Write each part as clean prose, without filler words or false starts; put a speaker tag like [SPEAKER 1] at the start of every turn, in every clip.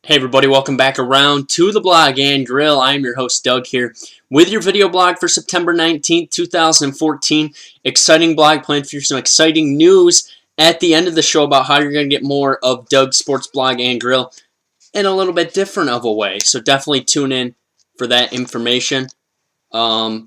[SPEAKER 1] Hey everybody, welcome back around to the Blog and Grill. I am your host Doug here with your video blog for September 19th, 2014. Exciting blog planned for you, some exciting news at the end of the show about how you're going to get more of Doug's Sports Blog and Grill in a little bit different of a way. So definitely tune in for that information. We're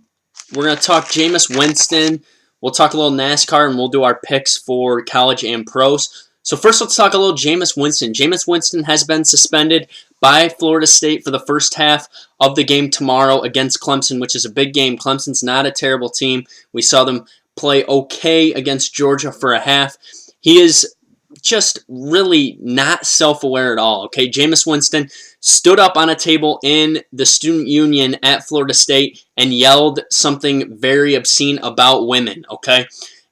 [SPEAKER 1] going to talk Jameis Winston. We'll talk a little NASCAR and we'll do our picks for college and pros. So first, let's talk a little Jameis Winston. Jameis Winston has been suspended by Florida State for the first half of the game tomorrow against Clemson, which is a big game. Clemson's not a terrible team. We saw them play okay against Georgia for a half. He is just really not self-aware at all, okay? Jameis Winston stood up on a table in the student union at Florida State and yelled something very obscene about women, okay?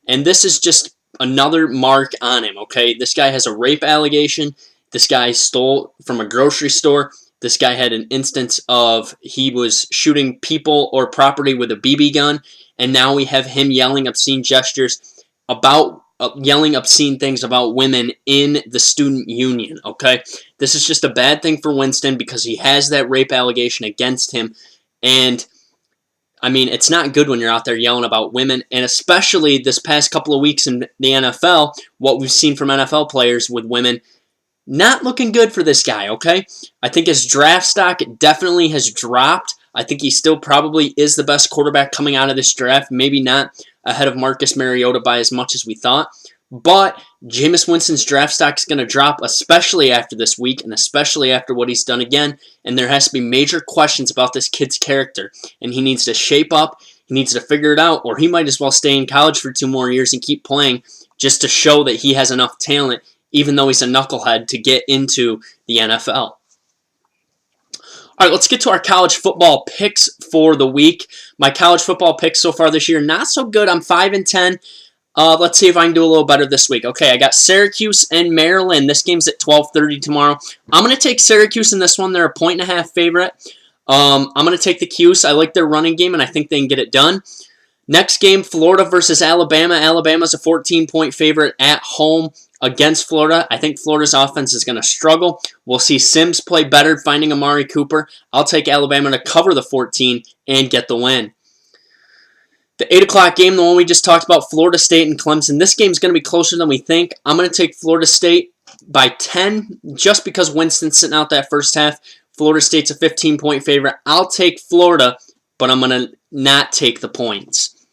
[SPEAKER 1] And this is just another mark on him, okay? This guy has a rape allegation. This guy stole from a grocery store. This guy had an instance of he was shooting people or property with a BB gun, and now we have him yelling obscene gestures about yelling obscene things about women in the student union, okay? This is just a bad thing for Winston because he has that rape allegation against him, and I mean, it's not good when you're out there yelling about women, and especially this past couple of weeks in the NFL, what we've seen from NFL players with women, not looking good for this guy, okay? I think his draft stock definitely has dropped. I think he still probably is the best quarterback coming out of this draft, maybe not ahead of Marcus Mariota by as much as we thought, but Jameis Winston's draft stock is going to drop, especially after this week and especially after what he's done again. And there has to be major questions about this kid's character. And he needs to shape up. He needs to figure it out. Or he might as well stay in college for 2 more years and keep playing just to show that he has enough talent, even though he's a knucklehead, to get into the NFL. All right, let's get to our college football picks for the week. My college football picks so far this year, not so good. I'm 5-10. Let's see if I can do a little better this week. Okay, I got Syracuse and Maryland. This game's at 12:30 tomorrow. I'm going to take Syracuse in this one. They're a 1.5 favorite. I'm going to take the Cuse. I like their running game, and I think they can get it done. Next game, Florida versus Alabama. Alabama's a 14-point favorite at home against Florida. I think Florida's offense is going to struggle. We'll see Sims play better, finding Amari Cooper. I'll take Alabama to cover the 14 and get the win. The 8 o'clock game, the one we just talked about, Florida State and Clemson. This game is going to be closer than we think. I'm going to take Florida State by 10 just because Winston's sitting out that first half. Florida State's a 15-point favorite. I'll take Florida, but I'm going to not take the points.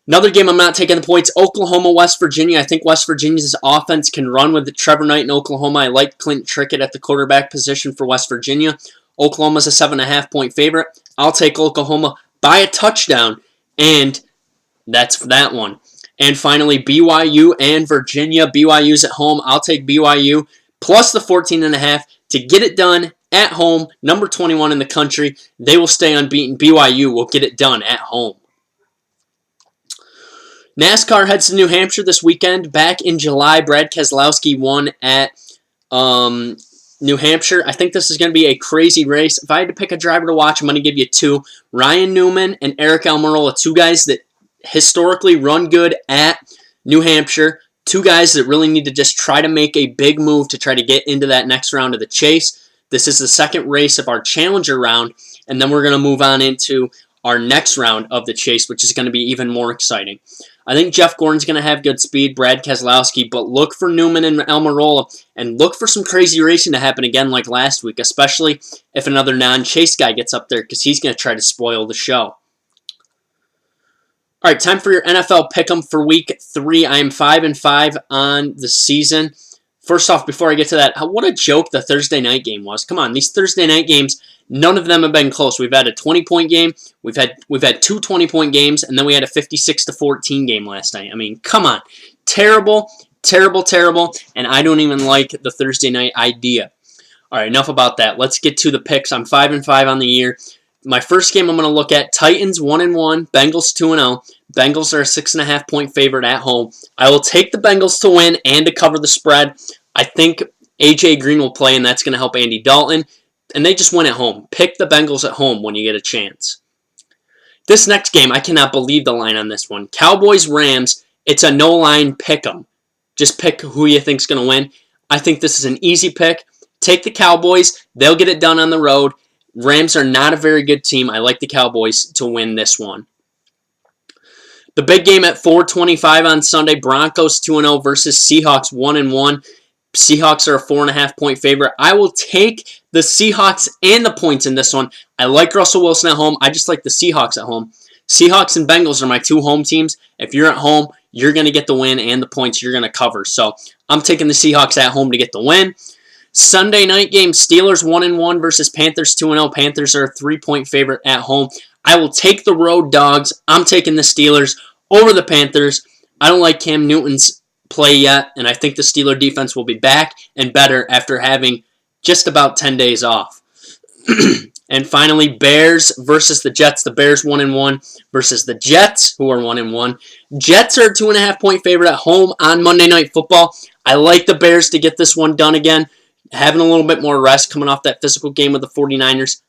[SPEAKER 1] Another game I'm not taking the points, Oklahoma, West Virginia. I think West Virginia's offense can run with Trevor Knight in Oklahoma. I like Clint Trickett at the quarterback position for West Virginia. Oklahoma's a 7.5-point favorite. I'll take Oklahoma by a touchdown, and that's that one. And finally, BYU and Virginia. BYU's at home. I'll take BYU plus the 14.5 to get it done at home. Number 21 in the country. They will stay unbeaten. BYU will get it done at home. NASCAR heads to New Hampshire this weekend. Back in July, Brad Keselowski won at New Hampshire. I think this is going to be a crazy race. If I had to pick a driver to watch, I'm going to give you 2. Ryan Newman and Eric Almirola, 2 guys that historically run good at New Hampshire. 2 guys that really need to just try to make a big move to try to get into that next round of the chase. This is the second race of our Challenger round, and then we're going to move on into our next round of the chase, which is going to be even more exciting. I think Jeff Gordon's going to have good speed, Brad Keselowski, but look for Newman and Almirola, and look for some crazy racing to happen again like last week, especially if another non-chase guy gets up there, because he's going to try to spoil the show. All right, time for your NFL Pick'em for Week 3. I am 5-5 on the season. First off, before I get to that, what a joke the Thursday night game was. Come on, these Thursday night games, none of them have been close. We've had a 20-point game, we've had 2 20-point games, and then we had a 56-14 game last night. I mean, come on. Terrible, terrible, terrible, and I don't even like the Thursday night idea. All right, enough about that. Let's get to the picks. I'm 5-5 on the year. My first game I'm going to look at, Titans 1-1, Bengals 2-0. Bengals are a 6.5-point favorite at home. I will take the Bengals to win and to cover the spread. I think A.J. Green will play, and that's going to help Andy Dalton. And they just win at home. Pick the Bengals at home when you get a chance. This next game, I cannot believe the line on this one. Cowboys-Rams, it's a no-line pick 'em. Just pick who you think's going to win. I think this is an easy pick. Take the Cowboys. They'll get it done on the road. Rams are not a very good team. I like the Cowboys to win this one. The big game at 4:25 on Sunday, Broncos 2-0 versus Seahawks 1-1. Seahawks are a 4.5-point favorite. I will take the Seahawks and the points in this one. I like Russell Wilson at home. I just like the Seahawks at home. Seahawks and Bengals are my two home teams. If you're at home, you're going to get the win and the points you're going to cover. So I'm taking the Seahawks at home to get the win. Sunday night game, Steelers 1-1 versus Panthers 2-0. Panthers are a 3-point favorite at home. I will take the road dogs. I'm taking the Steelers over the Panthers. I don't like Cam Newton's play yet, and I think the Steeler defense will be back and better after having just about 10 days off. And finally, Bears versus the Jets. The Bears 1-1 versus the Jets, who are 1-1. Jets are a 2.5-point favorite at home on Monday Night Football. I like the Bears to get this one done again. Having a little bit more rest coming off that physical game with the 49ers.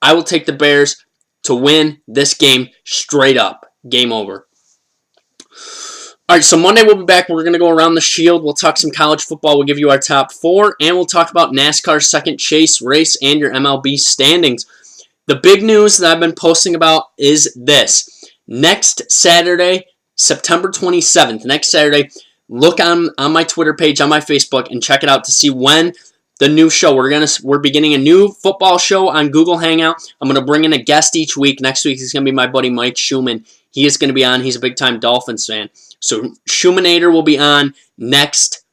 [SPEAKER 1] I will take the Bears to win this game straight up. Game over. All right, so Monday we'll be back. We're going to go around the Shield. We'll talk some college football. We'll give you our top 4, and we'll talk about NASCAR's second chase race and your MLB standings. The big news that I've been posting about is this. Next Saturday, September 27th, next Saturday, look on my Twitter page, on my Facebook, and check it out to see when the new show. We're beginning a new football show on Google Hangout. I'm going to bring in a guest each week. Next week is going to be my buddy Mike Schumann. He is going to be on. He's a big-time Dolphins fan. So Schumanator will be on next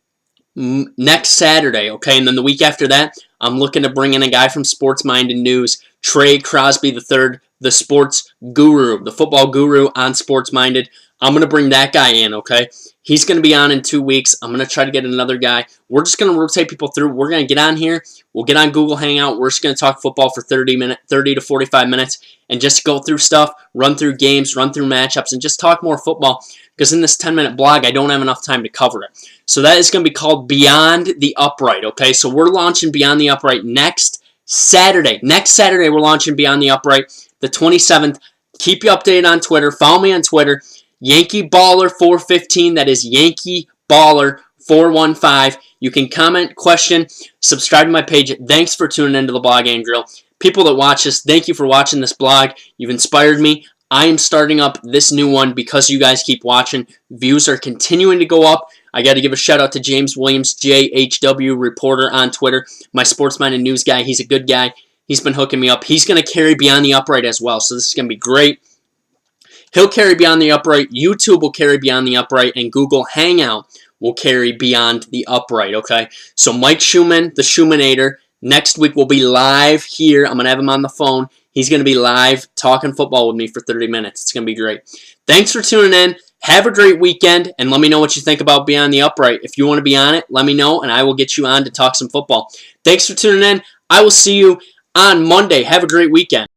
[SPEAKER 1] Saturday, okay? And then the week after that, I'm looking to bring in a guy from Sports Minded News, Trey Crosby III, the sports guru, the football guru on Sports Minded. I'm going to bring that guy in, okay? He's going to be on in 2 weeks. I'm going to try to get another guy. We're just going to rotate people through. We're going to get on here. We'll get on Google Hangout. We're just going to talk football for 30 to 45 minutes and just go through stuff, run through games, run through matchups, and just talk more football because in this 10-minute blog, I don't have enough time to cover it. So that is going to be called Beyond the Upright, okay? So we're launching Beyond the Upright next Saturday. Next Saturday, we're launching Beyond the Upright, the 27th. Keep you updated on Twitter. Follow me on Twitter. Yankee Baller 415. That is Yankee Baller 415. You can comment, question, subscribe to my page. Thanks for tuning into the Blog and Grill. People that watch this, thank you for watching this blog. You've inspired me. I am starting up this new one because you guys keep watching. Views are continuing to go up. I got to give a shout out to James Williams, JHW reporter on Twitter, my sports-minded news guy. He's a good guy. He's been hooking me up. He's going to carry Beyond the Upright as well, so this is going to be great. He'll carry Beyond the Upright. YouTube will carry Beyond the Upright, and Google Hangout will carry Beyond the Upright, okay? So Mike Schumann, the Schumanator, next week will be live here. I'm going to have him on the phone. He's going to be live talking football with me for 30 minutes. It's going to be great. Thanks for tuning in. Have a great weekend, and let me know what you think about Beyond the Upright. If you want to be on it, let me know, and I will get you on to talk some football. Thanks for tuning in. I will see you on Monday. Have a great weekend.